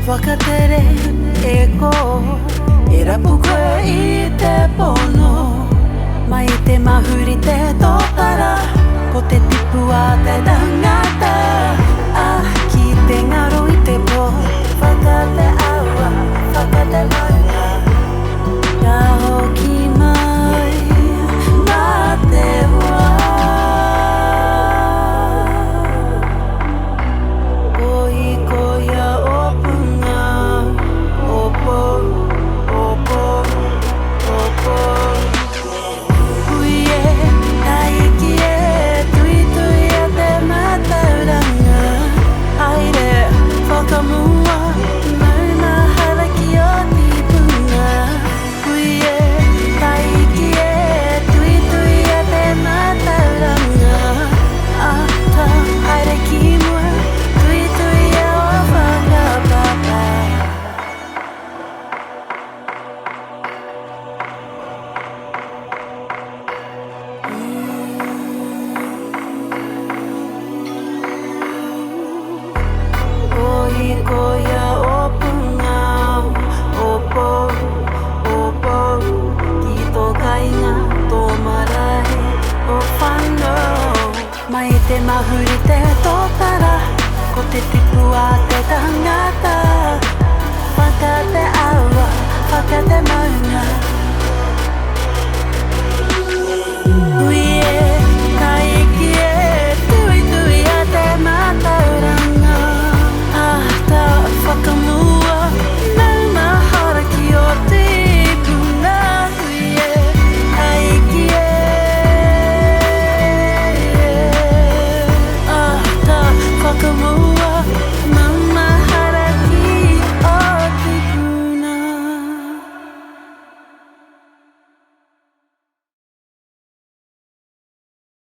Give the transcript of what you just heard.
Whakatere e ko E rapu koe I te pono Mai te mahuri te tōtara Ko te tipu a te tangata Ki te ngaro I te po Whakate awa, whakate maunga Ka hoki mai Mā te hoa Mai te mahuri te tōtara Ko te tipu a te tangata Whakate awa, whakate maunga